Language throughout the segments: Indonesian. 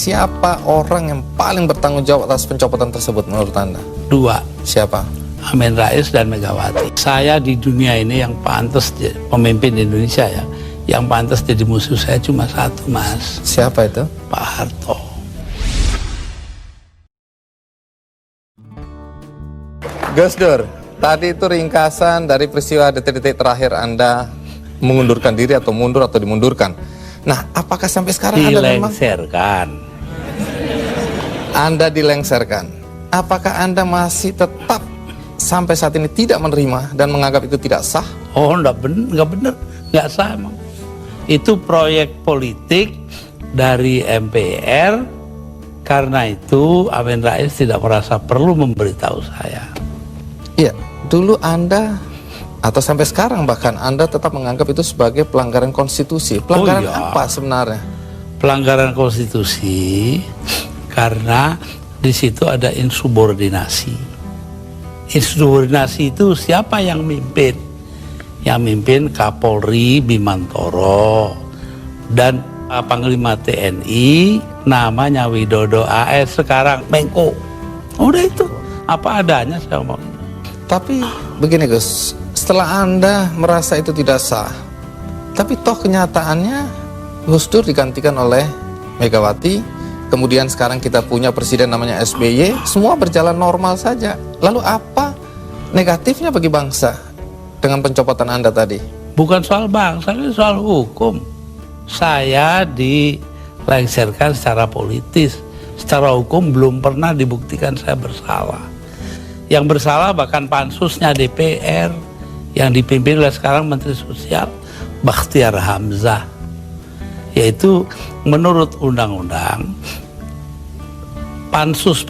siapa orang yang paling bertanggung jawab atas pencopotan tersebut menurut Anda? Dua. Siapa? Amin Rais dan Megawati. Saya di dunia ini yang pantas pemimpin Indonesia ya, yang pantas jadi musuh saya cuma satu, Mas. Siapa itu? Pak Harto. Gus Dur, tadi itu ringkasan dari peristiwa detik-detik terakhir Anda mengundurkan diri atau mundur atau dimundurkan. Nah, apakah sampai sekarang Anda dilengserkan? Apakah Anda masih tetap sampai saat ini tidak menerima dan menganggap itu tidak sah? Oh, enggak benar, enggak sah emang. Itu proyek politik dari MPR, karena itu Amin Rais tidak merasa perlu memberitahu saya. Iya, dulu Anda atau sampai sekarang bahkan Anda tetap menganggap itu sebagai pelanggaran konstitusi. Pelanggaran apa sebenarnya? Pelanggaran konstitusi karena di situ ada insubordinasi. Insubordinasi itu siapa yang mimpin? Yang mimpin Kapolri Bimantoro dan Panglima TNI namanya Widodo AS, sekarang Menko. Udah itu apa adanya saya ngomong. Tapi begini Gus, setelah Anda merasa itu tidak sah, tapi toh kenyataannya Gus Dur digantikan oleh Megawati, kemudian sekarang kita punya presiden namanya SBY, semua berjalan normal saja. Lalu apa negatifnya bagi bangsa dengan pencopotan Anda tadi? Bukan soal bangsa, ini soal hukum. Saya dilengserkan secara politis, secara hukum belum pernah dibuktikan saya bersalah. Yang bersalah bahkan pansusnya DPR yang dipimpin oleh sekarang Menteri Sosial Bakhtiar Hamzah, yaitu menurut undang-undang pansus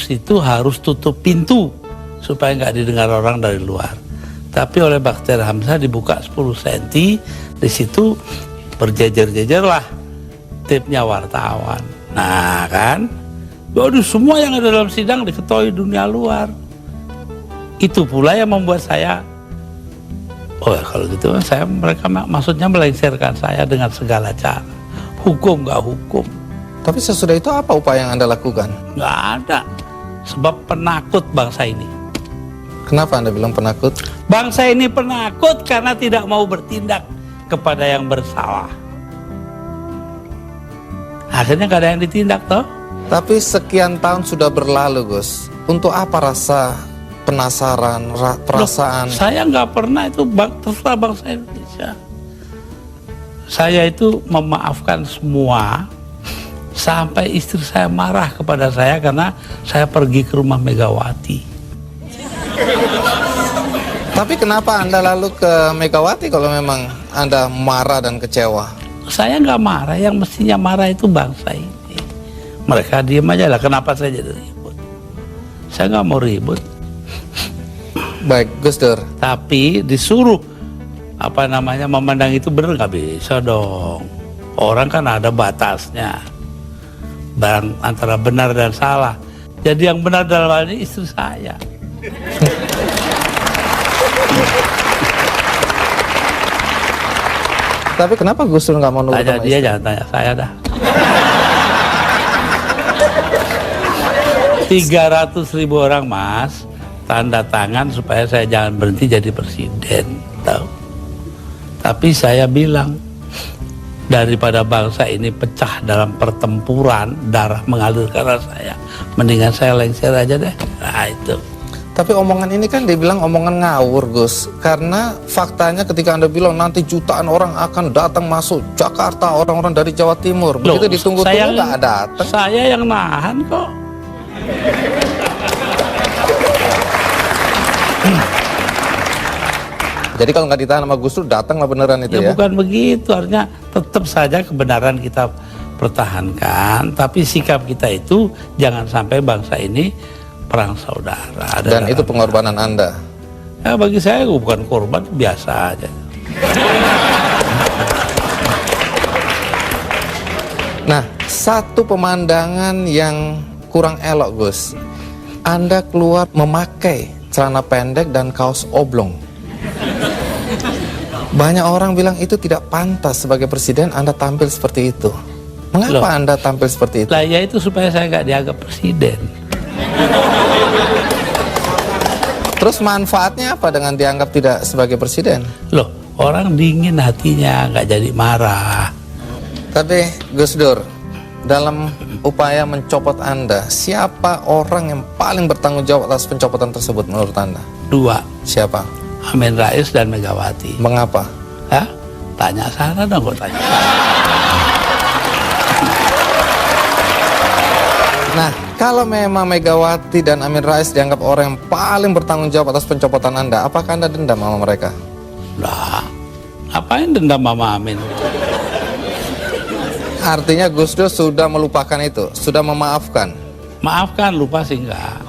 itu harus tutup pintu supaya nggak didengar orang dari luar. Tapi oleh Bakhtiar Hamzah dibuka 10 cm, di situ berjejer-jejer lah tipnya wartawan. Nah kan, waduh, semua yang ada dalam sidang diketahui dunia luar. Itu pula yang membuat saya, oh ya kalau gitu mereka maksudnya melengserkan saya dengan segala cara. Hukum nggak hukum. Tapi sesudah itu apa upaya yang Anda lakukan? Nggak ada. Sebab penakut bangsa ini. Kenapa Anda bilang penakut? Bangsa ini penakut karena tidak mau bertindak kepada yang bersalah. Akhirnya nggak ada yang ditindak toh. Tapi sekian tahun sudah berlalu Gus. Untuk apa rasa penasaran, perasaan? Loh, saya nggak pernah itu terserah bangsa Indonesia. Saya itu memaafkan semua, sampai istri saya marah kepada saya karena saya pergi ke rumah Megawati. Tapi kenapa Anda lalu ke Megawati kalau memang Anda marah dan kecewa? Saya nggak marah, yang mestinya marah itu bangsa ini. Mereka diem aja lah, kenapa saya jadi ribut? Saya nggak mau ribut. Baik, Gus Dur. Tapi disuruh memandang itu benar, nggak bisa dong. Orang kan ada batasnya. Antara benar dan salah. Jadi yang benar dalam hal ini istri saya. Tapi kenapa Gus Dur nggak mau nurut tanya sama dia, istri? jangan tanya saya dah. 300.000 orang Mas tanda tangan supaya saya jangan berhenti jadi presiden, tahu. Tapi saya bilang, daripada bangsa ini pecah dalam pertempuran, darah mengalir karena saya, mendingan saya lengser aja deh. Nah itu. Tapi omongan ini kan dibilang omongan ngawur Gus. Karena faktanya ketika Anda bilang nanti jutaan orang akan datang masuk Jakarta, orang-orang dari Jawa Timur. Begitu ditunggu-tunggu nggak datang. Saya yang nahan kok. Jadi kalau nggak ditahan sama Gus Dur, datanglah beneran itu ya? Bukan begitu, artinya tetap saja kebenaran kita pertahankan, tapi sikap kita itu jangan sampai bangsa ini perang saudara. Dan itu pengorbanan Anda? Ya bagi saya bukan korban, biasa aja. Nah, satu pemandangan yang kurang elok Gus, Anda keluar memakai celana pendek dan kaos oblong. Banyak orang bilang itu tidak pantas sebagai presiden Anda tampil seperti itu. Mengapa Loh. Anda tampil seperti itu? Lah ya itu supaya saya nggak dianggap presiden. Terus manfaatnya apa dengan dianggap tidak sebagai presiden? Loh, orang dingin hatinya, nggak jadi marah. Tapi Gus Dur, dalam upaya mencopot Anda, siapa orang yang paling bertanggung jawab atas pencopotan tersebut menurut Anda? 2, Siapa? Amin Rais dan Megawati. Mengapa? Hah? Tanya sana dong, kok tanya. Nah, kalau memang Megawati dan Amin Rais dianggap orang yang paling bertanggung jawab atas pencopotan Anda, apakah Anda dendam sama mereka? Lah, ngapain dendam Mama Amin? Artinya Gus Dur sudah melupakan itu, sudah memaafkan. Maafkan, lupa sih enggak.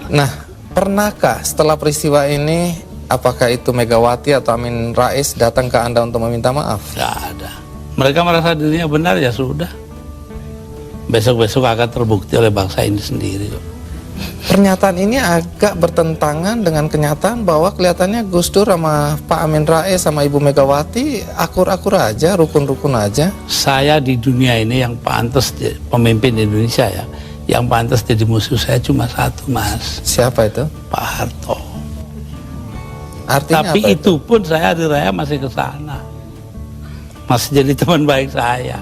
Nah, pernahkah setelah peristiwa ini, apakah itu Megawati atau Amin Rais datang ke Anda untuk meminta maaf? Nggak ada. Mereka merasa dirinya benar, ya sudah. Besok-besok akan terbukti oleh bangsa ini sendiri. Pernyataan ini agak bertentangan dengan kenyataan bahwa kelihatannya Gus Dur sama Pak Amin Rais sama Ibu Megawati akur-akur aja, rukun-rukun aja. Saya di dunia ini yang pantas pemimpin Indonesia ya, yang pantas jadi musuh saya cuma satu, Mas. Siapa itu? Pak Harto. Artinya Tapi apa itu pun saya hari raya masih ke sana. Masih jadi teman baik saya.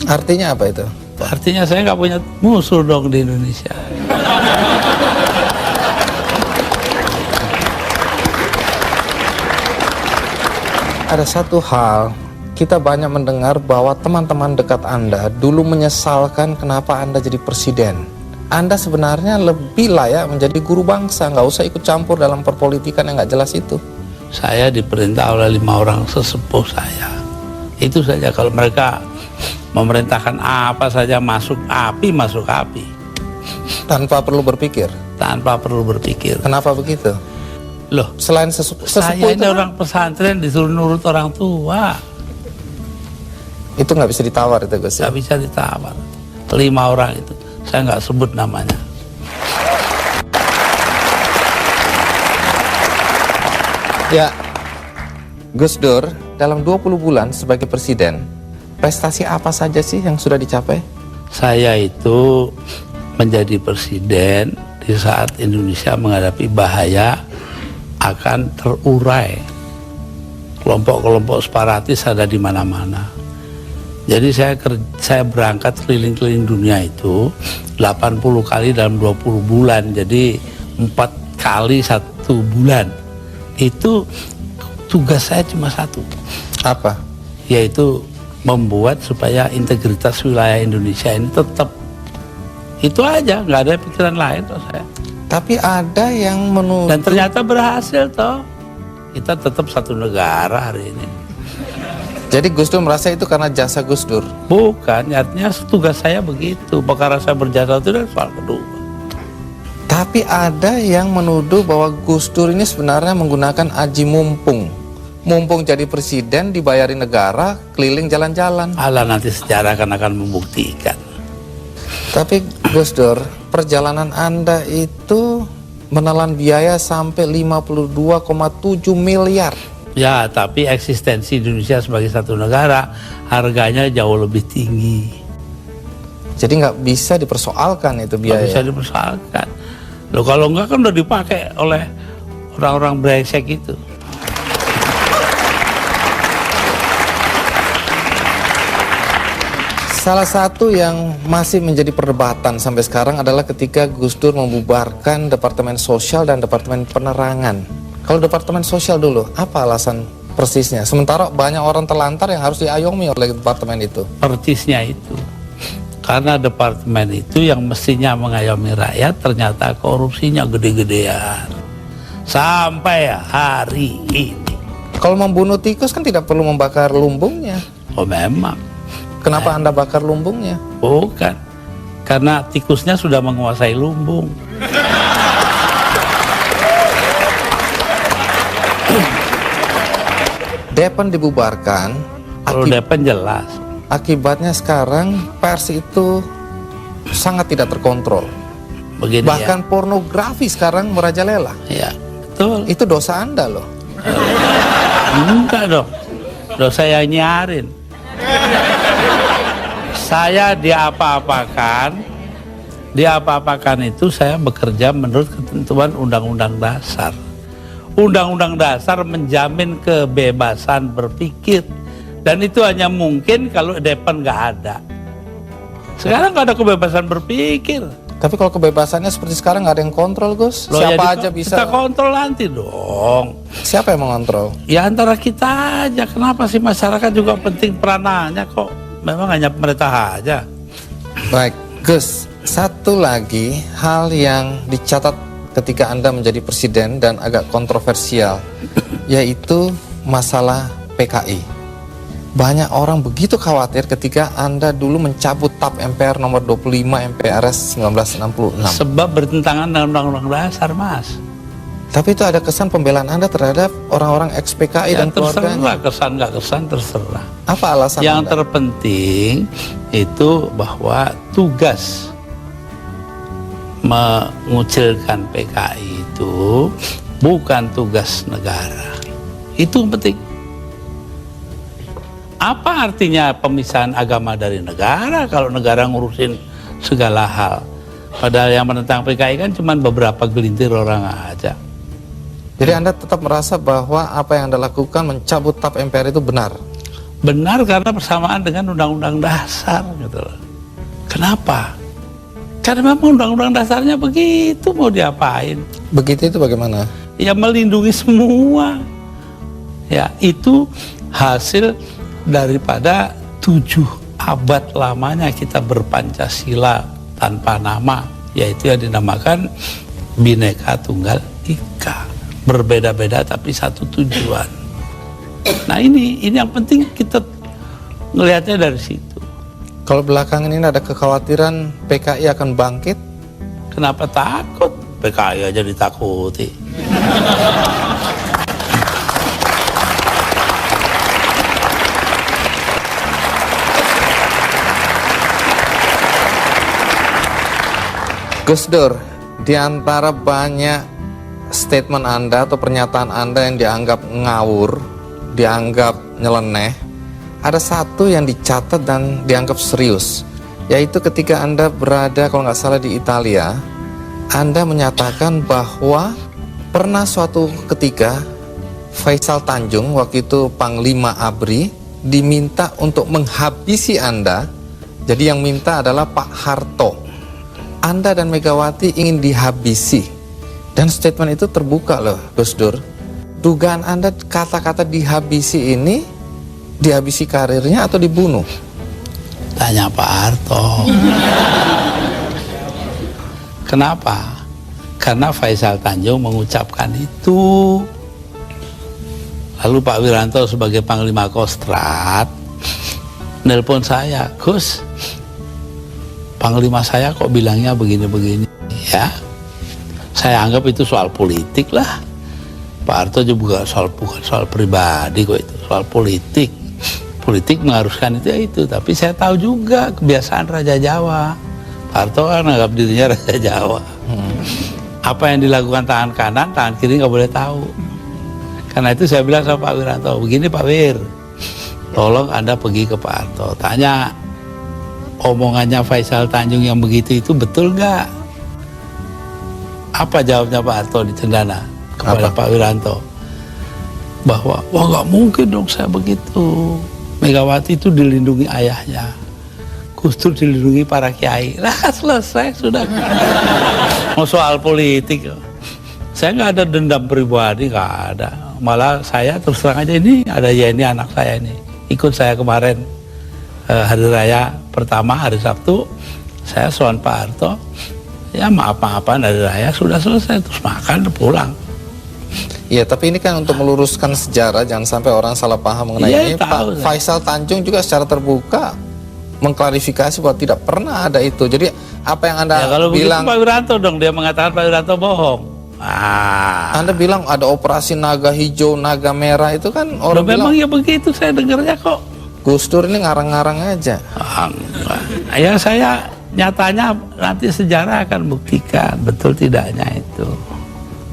Artinya apa itu? Artinya saya nggak punya musuh dong di Indonesia. Ada satu hal, kita banyak mendengar bahwa teman-teman dekat Anda dulu menyesalkan kenapa Anda jadi presiden. Anda sebenarnya lebih layak menjadi guru bangsa, nggak usah ikut campur dalam perpolitikan yang nggak jelas itu. Saya diperintah oleh 5 orang sesepuh saya. Itu saja, kalau mereka memerintahkan apa saja masuk api, masuk api. Tanpa perlu berpikir. Tanpa perlu berpikir. Kenapa begitu? Loh, Selain sesepuh saya itu ini kan, orang pesantren disuruh nurut orang tua. itu nggak bisa ditawar itu Gus. Nggak bisa ditawar. 5 orang itu, saya nggak sebut namanya. Ya, Gus Dur dalam 20 bulan sebagai presiden, prestasi apa saja sih yang sudah dicapai? Saya itu menjadi presiden di saat Indonesia menghadapi bahaya akan terurai. Kelompok-kelompok separatis ada di mana-mana. Jadi saya berangkat keliling-keliling dunia itu 80 kali dalam 20 bulan. Jadi 4 kali 1 bulan. Itu tugas saya cuma satu. Apa? Yaitu membuat supaya integritas wilayah Indonesia ini tetap. Itu aja, nggak ada pikiran lain toh saya. Tapi ada yang menuduh. Dan ternyata berhasil toh. Kita tetap satu negara hari ini. Jadi Gus Dur merasa itu karena jasa Gus Dur. Bukan, artinya tugas saya begitu. Perkara saya berjasa itu adalah soal kedua. Tapi ada yang menuduh bahwa Gus Dur ini sebenarnya menggunakan aji mumpung. Mumpung jadi presiden, dibayari negara, keliling jalan-jalan. Allah nanti sejarah akan membuktikan. Tapi Gus Dur, perjalanan Anda itu menelan biaya sampai 52,7 miliar. Ya, tapi eksistensi Indonesia sebagai satu negara harganya jauh lebih tinggi. Jadi nggak bisa dipersoalkan itu Nggak biaya. bisa dipersoalkan. Loh, kalau enggak kan udah dipakai oleh orang-orang brengsek itu. Salah satu yang masih menjadi perdebatan sampai sekarang adalah ketika Gus Dur membubarkan Departemen Sosial dan Departemen Penerangan. Kalau Departemen Sosial dulu, apa alasan persisnya? Sementara banyak orang terlantar yang harus diayomi oleh departemen itu. Persisnya itu. Karena departemen itu yang mestinya mengayomi rakyat ternyata korupsinya gede-gedean. Sampai hari ini. Kalau membunuh tikus kan tidak perlu membakar lumbungnya. Oh memang. Kenapa Anda bakar lumbungnya? Bukan. Karena tikusnya sudah menguasai lumbung. Depan dibubarkan. Kalau Depen jelas. Akibatnya sekarang pers itu sangat tidak terkontrol. Begini Bahkan pornografi sekarang merajalela. ya. Ya, betul. Itu dosa Anda loh. Enggak dong. Loh, saya nyiarin. Saya diapa-apakan itu saya bekerja menurut ketentuan Undang-Undang Dasar. Undang-Undang Dasar menjamin kebebasan berpikir, dan itu hanya mungkin kalau depan nggak ada. Sekarang nggak ada kebebasan berpikir. Tapi kalau kebebasannya seperti sekarang nggak ada yang kontrol, Gus. Loh, Siapa ya aja bisa. kita kontrol nanti dong. Siapa yang mengontrol? Ya antara kita aja. Kenapa sih masyarakat juga penting peranannya kok? Memang hanya pemerintah aja. Baik, Gus. Satu lagi hal yang dicatat ketika Anda menjadi presiden dan agak kontroversial, yaitu masalah PKI. Banyak orang begitu khawatir ketika Anda dulu mencabut TAP MPR nomor 25 MPRS 1966. Sebab bertentangan dengan Undang-Undang Dasar, Mas. Tapi itu ada kesan pembelaan Anda terhadap orang-orang ex-PKI dan keluarganya. Terserah, kesan nggak kesan terserah. Apa alasan Yang Anda? terpenting itu bahwa tugas mengucilkan PKI itu bukan tugas negara. Itu yang penting. Apa artinya pemisahan agama dari negara kalau negara ngurusin segala hal? Padahal yang menentang PKI kan cuma beberapa gelintir orang aja. Jadi Anda tetap merasa bahwa apa yang Anda lakukan mencabut TAP MPR itu benar? Benar karena bersamaan dengan Undang-Undang Dasar gitu loh. Kenapa? Karena memang Undang-Undang Dasarnya begitu, mau diapain? Begitu itu bagaimana? Ya melindungi semua. Ya itu hasil daripada 7 abad lamanya kita berpancasila tanpa nama, yaitu yang dinamakan Bhinneka Tunggal Ika. Berbeda-beda tapi satu tujuan. Nah ini yang penting kita ngelihatnya dari situ. Kalau belakangan ini ada kekhawatiran PKI akan bangkit? Kenapa takut? PKI aja ditakuti. Gus Dur, di antara banyak statement Anda atau pernyataan Anda yang dianggap ngawur, dianggap nyeleneh, ada satu yang dicatat dan dianggap serius, yaitu ketika Anda berada, kalau nggak salah, di Italia. Anda menyatakan bahwa pernah suatu ketika Faisal Tanjung, waktu itu Panglima ABRI, diminta untuk menghabisi Anda. Jadi yang minta adalah Pak Harto. Anda dan Megawati ingin dihabisi. Dan statement itu terbuka loh, Gus Dur. Dugaan Anda kata-kata dihabisi ini, dihabisi karirnya atau dibunuh? Tanya Pak Harto. Kenapa? Karena Faisal Tanjung mengucapkan itu. Lalu Pak Wiranto sebagai Panglima Kostrad nelpon saya, Gus, Panglima saya kok bilangnya begini-begini, ya. Saya anggap itu soal politik lah. Pak Harto juga bukan soal pribadi kok, itu soal politik. Politik mengharuskan itu, tapi saya tahu juga kebiasaan Raja Jawa. Pak Harto kan anggap dirinya Raja Jawa. Apa yang dilakukan tangan kanan, tangan kiri nggak boleh tahu. Karena itu saya bilang sama Pak Wiranto, begini Pak Wir, tolong Anda pergi ke Pak Harto, tanya omongannya Faisal Tanjung yang begitu itu betul nggak? Apa jawabnya Pak Harto di Cendana kepada Pak Wiranto? Bahwa, wah nggak mungkin dong saya begitu. Megawati itu dilindungi ayahnya, Gus Dur dilindungi para kiai. Lah selesai sudah. Mau soal politik, saya nggak ada dendam pribadi, nggak ada. Malah saya terus terang aja, ini ada Yeni anak saya ini, ikut saya kemarin hari raya pertama, hari Sabtu, saya soal Pak Harto, ya maaf-maafan hari raya sudah selesai, terus makan pulang. Iya, tapi ini kan untuk meluruskan sejarah, jangan sampai orang salah paham mengenai ini. Pak Faisal Tanjung juga secara terbuka mengklarifikasi bahwa tidak pernah ada itu. Jadi apa yang Anda kalau bilang, Pak Wiranto dong, dia mengatakan Pak Wiranto bohong. Anda bilang ada operasi naga hijau, naga merah, itu kan orang memang bilang, ya begitu, saya dengarnya kok. Gus Dur ini ngarang-ngarang aja. Ya saya nyatanya nanti sejarah akan buktikan betul tidaknya itu.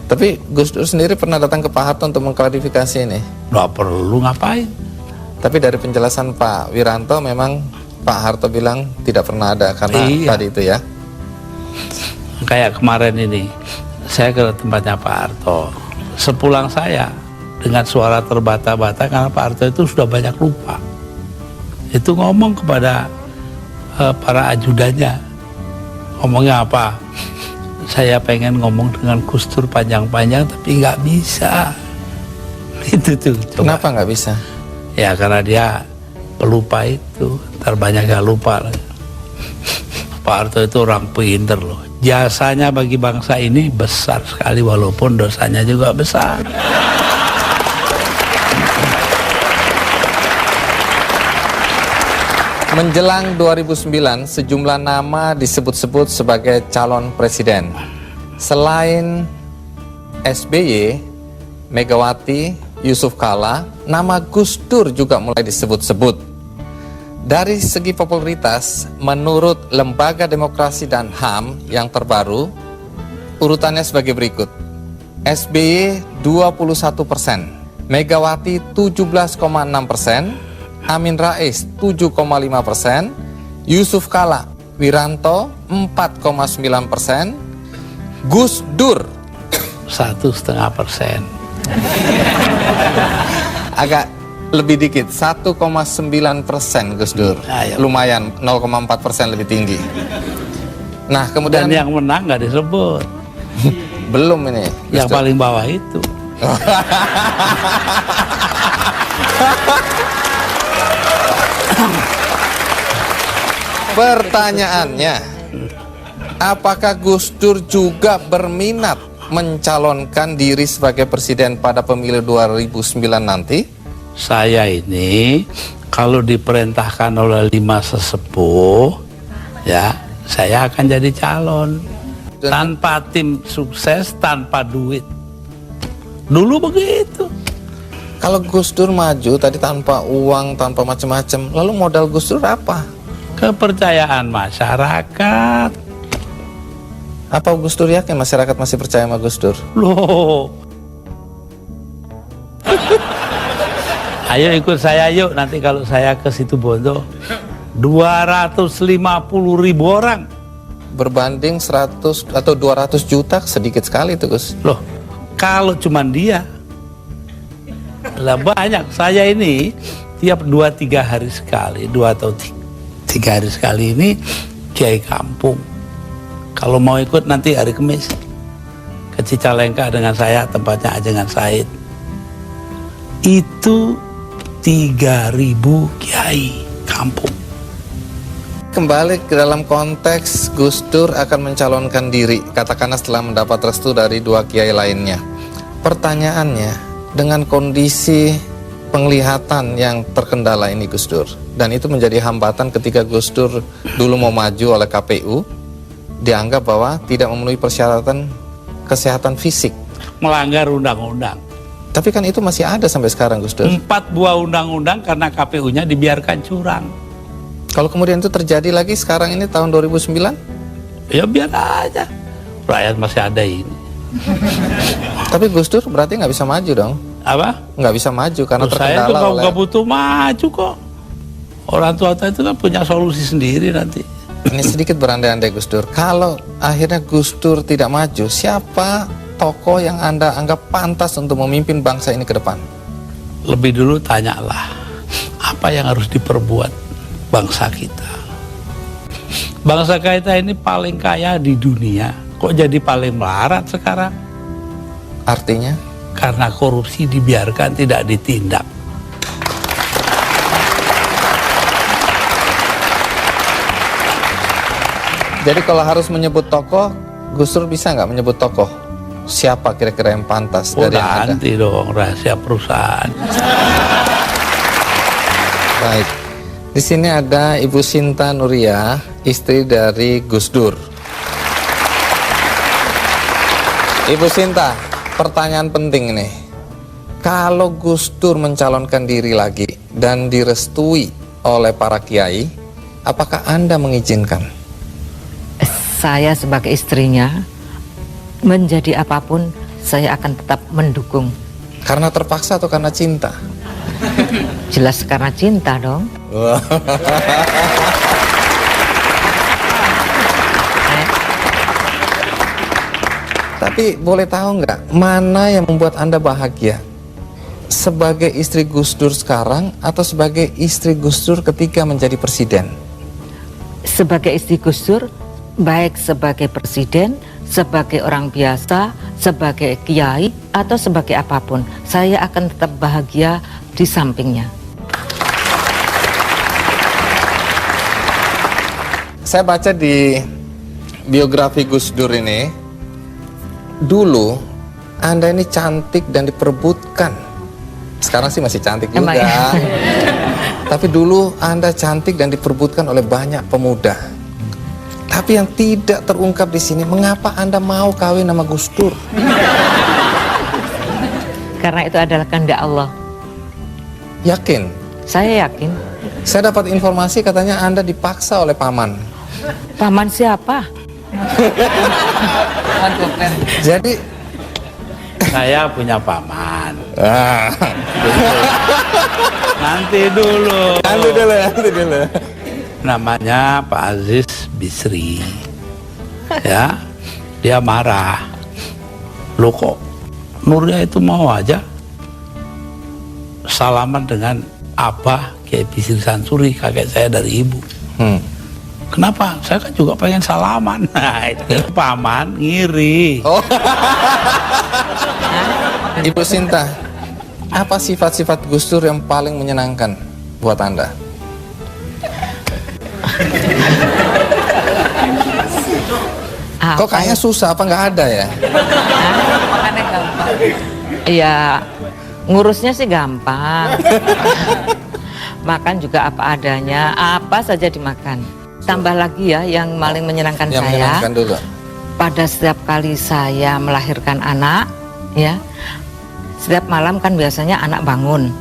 Tapi Gus Dur sendiri pernah datang ke Pak Harto untuk mengklarifikasi ini? Nggak perlu ngapain. Tapi dari penjelasan Pak Wiranto memang Pak Harto bilang tidak pernah ada karena Iya. tadi itu ya. Kayak kemarin ini, saya ke tempatnya Pak Harto. Sepulang saya dengan suara terbata-bata karena Pak Harto itu sudah banyak lupa. Itu ngomong kepada para ajudannya. Ngomongnya apa? Saya pengen ngomong dengan Gus Dur panjang-panjang tapi nggak bisa. Itu tuh. Coba. Kenapa nggak bisa? Ya karena dia pelupa itu, ntar banyak gak lupa. Pak Harto itu orang pinter loh. Jasanya bagi bangsa ini besar sekali walaupun dosanya juga besar. Menjelang 2009, sejumlah nama disebut-sebut sebagai calon presiden. Selain SBY, Megawati, Yusuf Kala, nama Gus Dur juga mulai disebut-sebut. Dari segi popularitas, menurut Lembaga Demokrasi dan HAM yang terbaru, urutannya sebagai berikut. SBY 21%, Megawati 17,6%, Amin Rais 7,5%, Yusuf Kala Wiranto 4,9%, Gus Dur 1,5%. agak lebih dikit 1,9% Gus Dur. Ayo. Lumayan 0,4% lebih tinggi. Nah kemudian Dan yang menang nggak disebut. belum ini Gus Yang Dur. paling bawah itu. Pertanyaannya, apakah Gus Dur juga berminat mencalonkan diri sebagai presiden pada pemilu 2009 nanti? Saya ini kalau diperintahkan oleh 5 sesepuh, ya saya akan jadi calon. Tanpa tim sukses, tanpa duit. Dulu begitu. Kalau Gus Dur maju tadi tanpa uang, tanpa macam-macam, lalu modal Gus Dur apa? Kepercayaan masyarakat. Apa Gus Dur yakin masyarakat masih percaya sama Gus Dur? Loh. Ayo ikut saya yuk, nanti kalau saya ke Situbondo 250.000 orang. Berbanding 100 atau 200 juta sedikit sekali itu Gus. Loh, kalau cuman dia lah banyak. Saya ini tiap 2-3 hari sekali, 2 atau 3 hari sekali ini kiai kampung. Kalau mau ikut nanti hari Kamis ke Cicalengka dengan saya, tempatnya Ajengan Said. Itu 3.000 kiai kampung. Kembali ke dalam konteks Gus Dur akan mencalonkan diri, katakanlah setelah mendapat restu dari 2 kiai lainnya. Pertanyaannya, dengan kondisi penglihatan yang terkendala ini Gus Dur, dan itu menjadi hambatan ketika Gus Dur dulu mau maju oleh KPU, dianggap bahwa tidak memenuhi persyaratan kesehatan fisik. Melanggar undang-undang. Tapi kan itu masih ada sampai sekarang Gus Dur. 4 buah undang-undang karena KPU-nya dibiarkan curang. Kalau kemudian itu terjadi lagi sekarang ini tahun 2009? Ya biar aja. Rakyat masih ada ini. Tapi Gus Dur berarti nggak bisa maju dong? Apa? Nggak bisa maju karena Loh, saya terkendala tuh oleh... nggak butuh maju kok. Orang tua itu kan punya solusi sendiri nanti. Ini sedikit berandai-andai Gus Dur. Kalau akhirnya Gus Dur tidak maju, siapa tokoh yang Anda anggap pantas untuk memimpin bangsa ini ke depan? Lebih dulu tanyalah, apa yang harus diperbuat bangsa kita? Bangsa kita ini paling kaya di dunia, kok jadi paling melarat sekarang? Artinya? Karena korupsi dibiarkan, tidak ditindak. Jadi kalau harus menyebut tokoh, Gus Dur bisa nggak menyebut tokoh? Siapa kira-kira yang pantas dari yang ada? Nanti dong, rahasia perusahaan. Baik. Di sini ada Ibu Sinta Nuria, istri dari Gus Dur. Ibu Sinta, pertanyaan penting nih. Kalau Gus Dur mencalonkan diri lagi dan direstui oleh para kiai, apakah Anda mengizinkan? Saya sebagai istrinya, menjadi apapun saya akan tetap mendukung. Karena terpaksa atau karena cinta? Jelas karena cinta dong. Wah. Tapi boleh tahu nggak, mana yang membuat Anda bahagia? Sebagai istri Gus Dur sekarang atau sebagai istri Gus Dur ketika menjadi presiden? Sebagai istri Gus Dur, baik sebagai presiden, sebagai orang biasa, sebagai kiai, atau sebagai apapun, saya akan tetap bahagia di sampingnya. Saya baca di biografi Gus Dur ini, dulu Anda ini cantik dan diperebutkan. Sekarang sih masih cantik juga. Emang ya? Tapi dulu Anda cantik dan diperebutkan oleh banyak pemuda. Tapi yang tidak terungkap di sini, mengapa Anda mau kawin sama Gus Dur? Karena itu adalah kehendak Allah. Yakin? Saya yakin. Saya dapat informasi katanya Anda dipaksa oleh paman. Paman siapa? Jadi Saya punya paman. ah, Nanti dulu. nanti dulu. Namanya Pak Aziz Bisri. Ya, dia marah. Loh kok Nurnya itu mau aja salaman dengan Abah Kiai Bisri Sansuri, kakek saya dari ibu. Kenapa? Saya kan juga pengen salaman. Nah, itu paman ngiri. Oh. Ibu Sinta, apa sifat-sifat Gus Dur yang paling menyenangkan buat Anda? Kok kayaknya susah, apa nggak ada ya? Makannya gampang. Iya, ngurusnya sih gampang. Makan juga apa adanya, apa saja dimakan. Tambah lagi ya, yang paling menyenangkan Yang saya. menyenangkan dulu. Pada setiap kali saya melahirkan anak, ya, setiap malam kan biasanya anak bangun.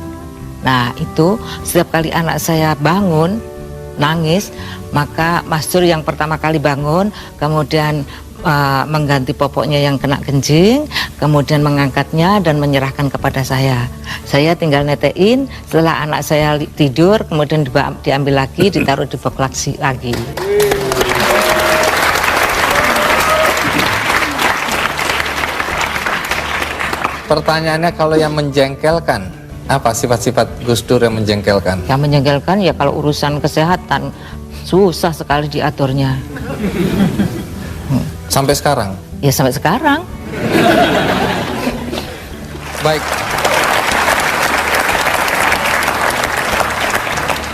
Nah itu setiap kali anak saya bangun nangis, maka Mas Dur yang pertama kali bangun, kemudian mengganti popoknya yang kena kencing, kemudian mengangkatnya dan menyerahkan kepada saya. Saya tinggal netein, setelah anak saya tidur, kemudian diambil lagi, ditaruh di box lagi. Pertanyaannya, kalau yang menjengkelkan, apa sifat-sifat Gus Dur yang menjengkelkan? Yang menjengkelkan ya kalau urusan kesehatan susah sekali diaturnya. Sampai sekarang? Ya sampai sekarang. Baik.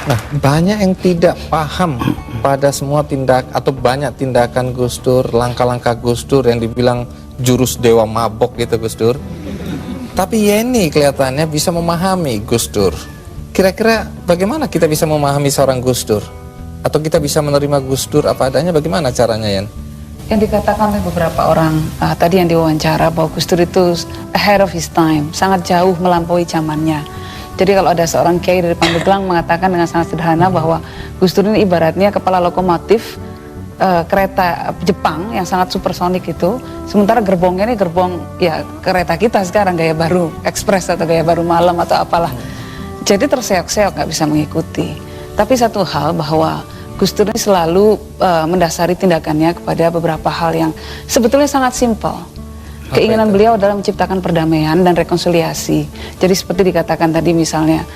Nah, banyak yang tidak paham pada semua tindak atau banyak tindakan Gus Dur, langkah-langkah Gus Dur yang dibilang jurus dewa mabok gitu Gus Dur. Tapi Yeni kelihatannya bisa memahami Gus Dur. Kira-kira bagaimana kita bisa memahami seorang Gus Dur? Atau kita bisa menerima Gus Dur apa adanya, bagaimana caranya, Yen? Yang dikatakan oleh beberapa orang tadi yang diwawancara bahwa Gus Dur itu ahead of his time, sangat jauh melampaui zamannya. Jadi kalau ada seorang kiai dari Pandeglang mengatakan dengan sangat sederhana bahwa Gus Dur ini ibaratnya kepala lokomotif kereta Jepang yang sangat supersonik itu, sementara gerbongnya ini gerbong ya kereta kita sekarang gaya baru ekspres atau gaya baru malam atau apalah. Jadi terseok-seok nggak bisa mengikuti. Tapi satu hal bahwa Gus Dur ini selalu mendasari tindakannya kepada beberapa hal yang sebetulnya sangat simpel. Keinginan beliau adalah menciptakan perdamaian dan rekonsiliasi. Jadi seperti dikatakan tadi misalnya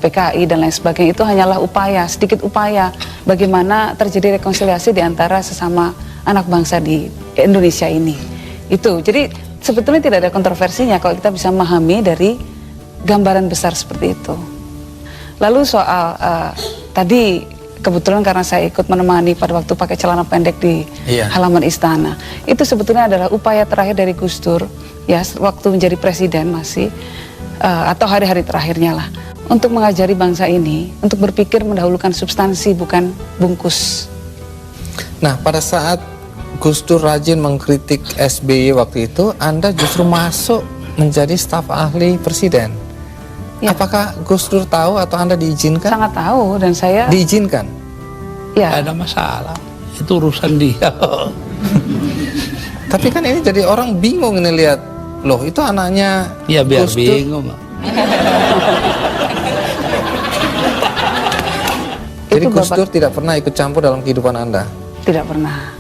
PKI dan lain sebagainya, itu hanyalah upaya, sedikit upaya bagaimana terjadi rekonsiliasi di antara sesama anak bangsa di Indonesia ini. Itu, jadi sebetulnya tidak ada kontroversinya kalau kita bisa memahami dari gambaran besar seperti itu. Lalu soal tadi kebetulan karena saya ikut menemani pada waktu pakai celana pendek di halaman istana, itu sebetulnya adalah upaya terakhir dari Gus Dur ya waktu menjadi presiden masih atau hari-hari terakhirnya lah, untuk mengajari bangsa ini untuk berpikir mendahulukan substansi bukan bungkus. Nah, pada saat Gus Dur rajin mengkritik SBY waktu itu, Anda justru masuk menjadi staf ahli presiden. Ya. Apakah Gus Dur tahu atau Anda diizinkan? Sangat tahu, dan saya diizinkan. Ya. Ada masalah, itu urusan dia. Tapi kan ini jadi orang bingung ini lihat, loh itu anaknya Ya biar Gus Dur. bingung. Gus Dur tidak pernah ikut campur dalam kehidupan Anda? Tidak pernah.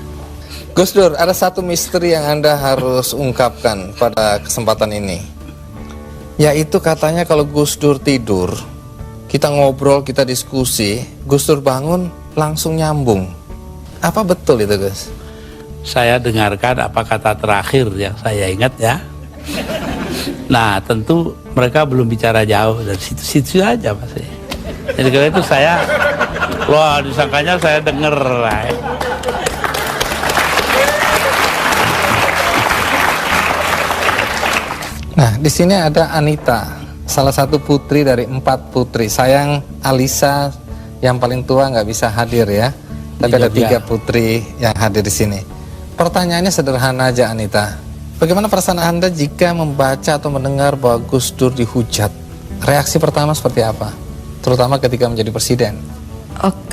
Gus Dur, ada satu misteri yang Anda harus ungkapkan pada kesempatan ini. Yaitu katanya kalau Gus Dur tidur, kita ngobrol, kita diskusi, Gus Dur bangun langsung nyambung. Apa betul itu, Gus? Saya dengarkan apa kata terakhir yang saya ingat ya. Nah, tentu mereka belum bicara jauh dari situ-situ aja pasti. Jadi karena itu saya, wah disangkanya saya denger lah. Nah, di sini ada Anita, salah satu putri dari 4 putri. Sayang Alisa yang paling tua nggak bisa hadir ya. Tapi ada 3 putri yang hadir di sini. Pertanyaannya sederhana aja, Anita. Bagaimana perasaan Anda jika membaca atau mendengar bahwa Gus Dur dihujat? Reaksi pertama seperti apa? Terutama ketika menjadi presiden.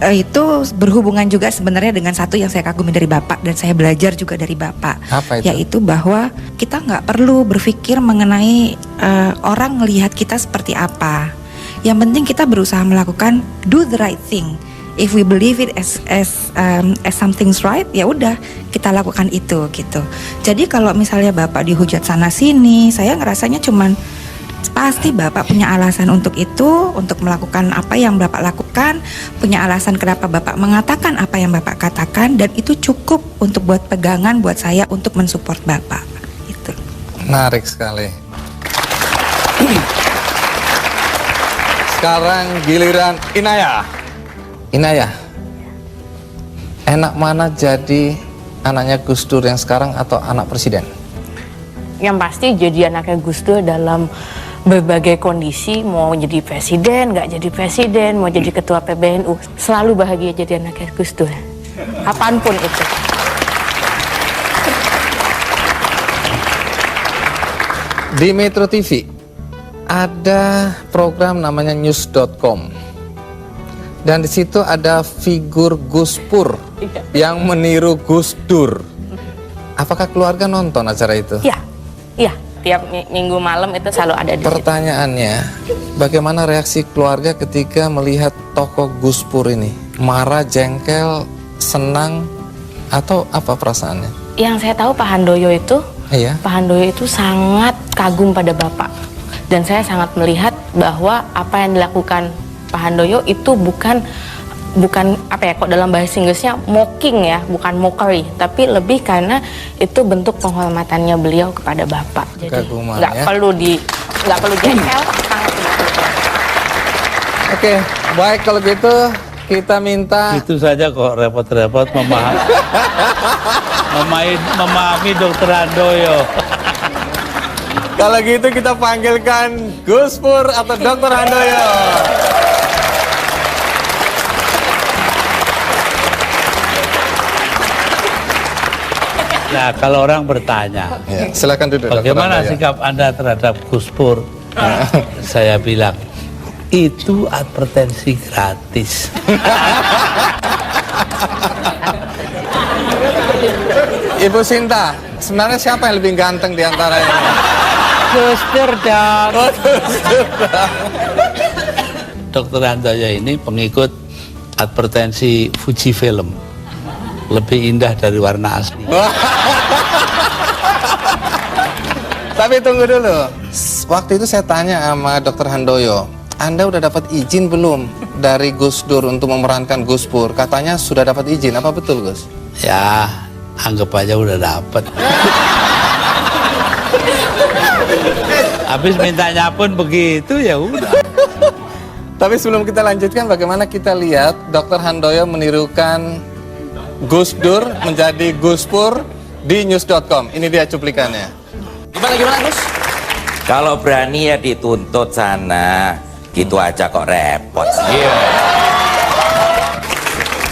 Itu berhubungan juga sebenarnya dengan satu yang saya kagumi dari Bapak dan saya belajar juga dari Bapak. Apa itu? Yaitu bahwa kita nggak perlu berpikir mengenai orang melihat kita seperti apa. Yang penting kita berusaha melakukan do the right thing. If we believe it as something's right, ya udah kita lakukan itu gitu. Jadi kalau misalnya Bapak dihujat sana sini, saya ngerasanya cuman pasti Bapak punya alasan untuk itu, untuk melakukan apa yang Bapak lakukan, punya alasan kenapa Bapak mengatakan apa yang Bapak katakan, dan itu cukup untuk buat pegangan buat saya untuk mensupport Bapak. Itu. Menarik sekali. Sekarang giliran Inaya. Inaya, enak mana jadi anaknya Gus Dur yang sekarang atau anak presiden? Yang pasti jadi anaknya Gus Dur dalam berbagai kondisi, mau jadi presiden, nggak jadi presiden, mau jadi ketua PBNU, selalu bahagia jadi anaknya Gus Dur, apapun itu. Di Metro TV ada program namanya news.com. Dan di situ ada figur Gus Pur yang meniru Gus Dur. Apakah keluarga nonton acara itu? Iya, tiap minggu malam itu selalu ada di situ. Pertanyaannya, bagaimana reaksi keluarga ketika melihat tokoh Gus Pur ini? Marah, jengkel, senang, atau apa perasaannya? Yang saya tahu Pak Handoyo itu, Iya. Pak Handoyo itu sangat kagum pada Bapak. Dan saya sangat melihat bahwa apa yang dilakukan Pak Handoyo itu bukan apa ya, kok dalam bahasa Inggrisnya mocking ya, bukan mockery, tapi lebih karena itu bentuk penghormatannya beliau kepada Bapak. Jadi nggak ya? perlu jengkel, sangat tidak perlu. Oke, baik kalau gitu kita minta. Itu saja kok repot-repot memahami Dokter Handoyo. Kalau gitu kita panggilkan Gus Pur atau Dokter Handoyo. Nah, kalau orang bertanya, Ya, silakan duduk. bagaimana Dr. Handoyo. sikap Anda terhadap Gus Pur? Saya bilang, itu advertensi gratis. Ibu Sinta, sebenarnya siapa yang lebih ganteng di antara ini? Gus Dur dong. Dokter Handoyo ini pengikut advertensi Fuji Film. Lebih indah dari warna asli. Tapi tunggu dulu. Waktu itu saya tanya sama Dokter Handoyo, Anda udah dapat izin belum dari Gus Dur untuk memerankan Gus Pur? Katanya sudah dapat izin. Apa betul, Gus? Ya, anggap aja udah dapet. Habis mintanya pun begitu, ya udah. Tapi sebelum kita lanjutkan, bagaimana kita lihat Dokter Handoyo menirukan Gus Dur menjadi Gus Pur di news.com. Ini dia cuplikannya. Gimana Gus? Kalau berani ya dituntut sana. Gitu aja kok repot. Iya.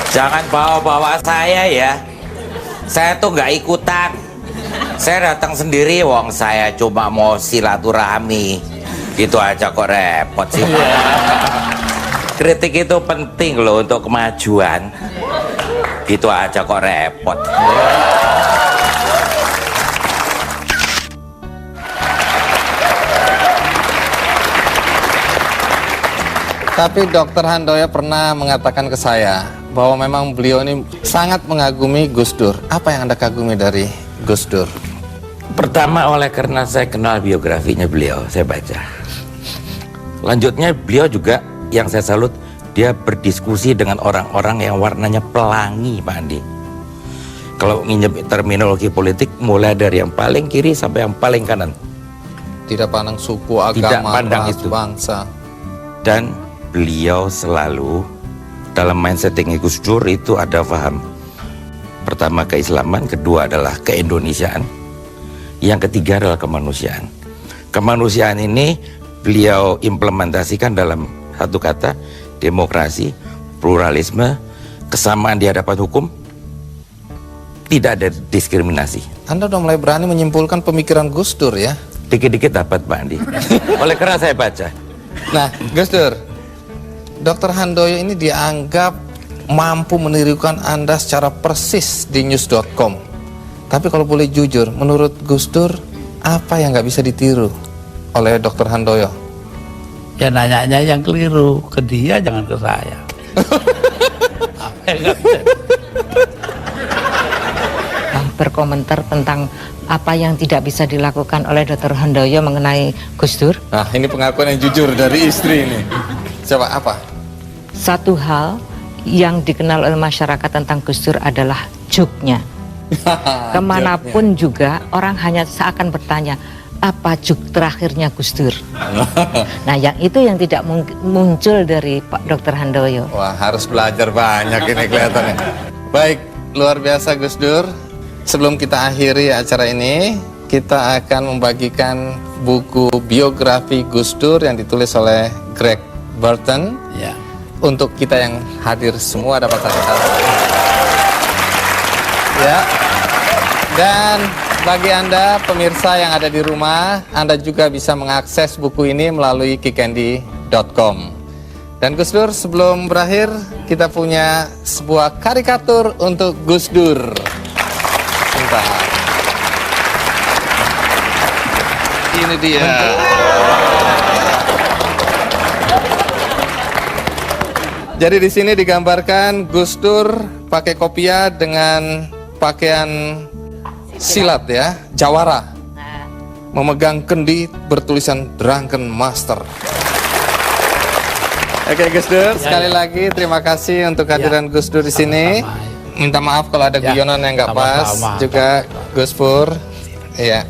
Jangan bawa-bawa saya ya. Saya tuh nggak ikutan. Saya datang sendiri, wong saya cuma mau silaturahmi. Gitu aja kok repot sih. Kritik itu penting loh untuk kemajuan. Gitu aja kok repot. Tapi Dr. Handoyo pernah mengatakan ke saya bahwa memang beliau ini sangat mengagumi Gus Dur. Apa yang Anda kagumi dari Gus Dur? Pertama karena saya kenal biografinya beliau, saya baca. Lanjutnya beliau juga yang saya salut, dia berdiskusi dengan orang-orang yang warnanya pelangi, Pak Andi. Kalau nginjek terminologi politik, mulai dari yang paling kiri sampai yang paling kanan. Tidak pandang suku, Tidak agama, pandang ras, itu. bangsa. Dan beliau selalu dalam mindsetnya Gus Dur itu ada paham. Pertama keislaman, kedua adalah keindonesiaan, yang ketiga adalah kemanusiaan. Kemanusiaan ini beliau implementasikan dalam satu kata, demokrasi, pluralisme, kesamaan di hadapan hukum, tidak ada diskriminasi. Anda udah mulai berani menyimpulkan pemikiran Gus Dur ya? Dikit-dikit dapat, Pak Andi. Oleh karena saya baca. Nah, Gus Dur, Dr. Handoyo ini dianggap mampu menirukan Anda secara persis di news.com. Tapi kalau boleh jujur, menurut Gus Dur, apa yang nggak bisa ditiru oleh Dr. Handoyo? Ya nanyanya yang keliru, ke dia jangan ke saya. Apa yang nggak bisa? Berkomentar tentang apa yang tidak bisa dilakukan oleh Dr. Handoyo mengenai Gus Dur. Nah, ini pengakuan yang jujur dari istri ini. Coba apa? Satu hal yang dikenal oleh masyarakat tentang Gus Dur adalah juk-nya. Kemanapun juga orang hanya seakan bertanya, apa juk terakhirnya Gus Dur? Nah, yang itu yang tidak muncul dari Pak Dr. Handoyo. Wah, harus belajar banyak ini kelihatannya. Baik, luar biasa Gus Dur. Sebelum kita akhiri acara ini, kita akan membagikan buku biografi Gus Dur yang ditulis oleh Greg Burton. Ya. Untuk kita yang hadir semua dapat satu. Ya. Dan bagi Anda pemirsa yang ada di rumah, Anda juga bisa mengakses buku ini melalui kikendi.com. Dan Gus Dur, sebelum berakhir, kita punya sebuah karikatur untuk Gus Dur. Bentar. Ini dia. Jadi di sini digambarkan Gus Dur pakai kopiah dengan pakaian silat ya, jawara. Memegang kendi bertulisan Drunken Master. Oke Gus Dur, sekali lagi terima kasih untuk kehadiran Gus Dur di sini. Minta maaf kalau ada guyonan yang nggak pas. Juga Gus Pur. Iya.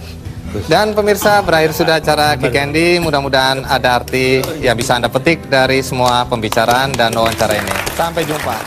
Dan pemirsa, berakhir sudah acara Kikendi. Mudah-mudahan ada arti yang bisa Anda petik dari semua pembicaraan dan wawancara ini. Sampai jumpa.